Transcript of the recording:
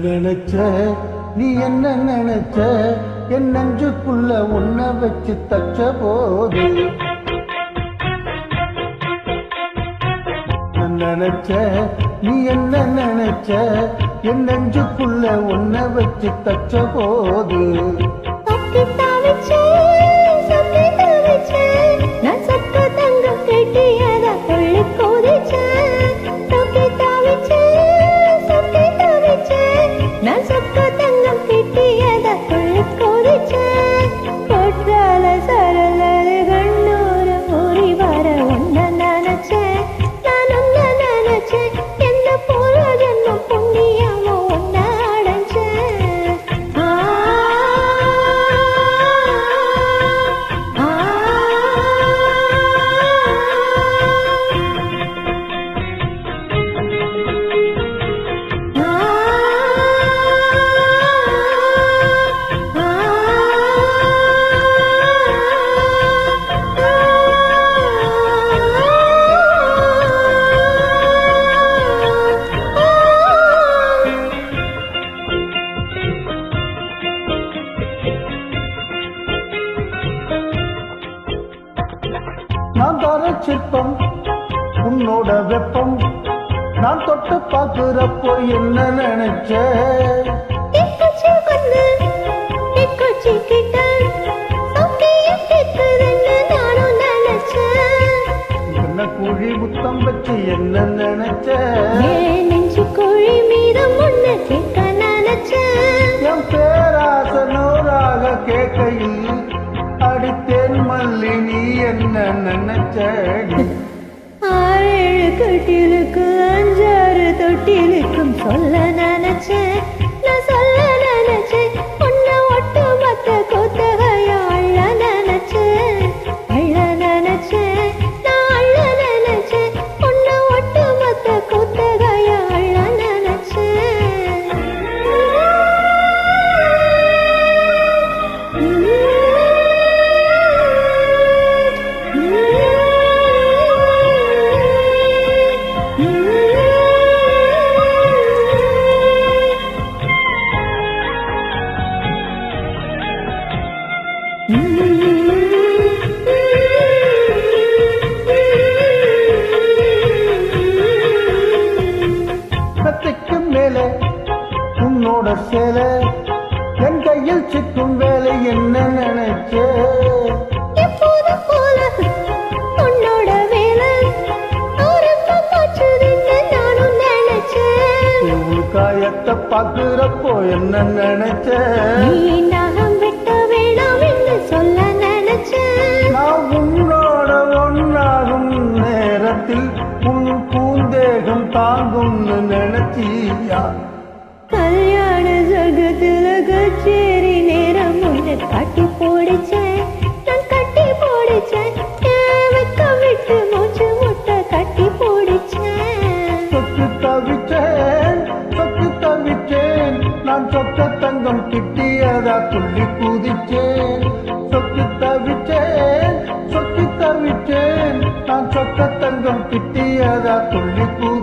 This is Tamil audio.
நினைச்ச நீ என்ன நினைச்ச என் நெஞ்சுக்குள்ள உன்னை வச்சு தச்ச போது நினைச்ச நீ என்ன நினைச்ச என் நெஞ்சுக்குள்ள உன்னை வச்சு தச்ச போது நான் தர சிற்பம் உன்னோட வெப்பம் நான் தொட்டு பார்க்கிறப்போ என்ன நினைச்ச என்ன குழி முத்தம் வச்சு என்ன நினைச்ச குழி மீதம் ஒண்ணு கேட்க நினைச்ச என் பேராச நூறாக கேட்கையில் அடித்தேன் மல்லி நீ என்ன நினைச்ச 6 கட்டிலுக்கு 5 தொட்டிலுக்கும் சொல்ல நினைச்சேன் நான் சொல்ல நினைச்சேன் உன்னை ஒட்டு மொத்த கொத்தகையா அள்ள நினைச்சேன் நான் அள்ள நினைச்சேன் உன்னை ஒட்டு மொத்த கொத்தகையா அள்ள கத்திக்கு மேலே உன்னோட சேலை என் கையில் சிக்கும் வேலை என்ன நினைச்ச உன்னோட வேலை நானும் நினைச்சேன் காயத்தை பார்க்கிறப்போ என்ன நினைச்ச சொல்ல நினைச்சேன் நான் உன்னோட ஒன்றாகும் நேரத்தில் உன் பூந்தேகம் தாங்கும்னு நினைச்சியா கல்யாண ஜகத்துல கச்சேரி நேரம் ஒன்று கட்டி போடிச்சேன் நான் கட்டி போடிச்சேன் வெக்கம் விட்டு மூச்சு முட்டை கட்டி போடிச்சேன் சொத்து தவிச்சேன் நான் சொத்த தங்கம் கிட்டியதா துள்ளி குதிச்சேன் சொத்து தவிச்சேன் நான் சொத்த தங்கம் கிட்டியதா துள்ளி குதி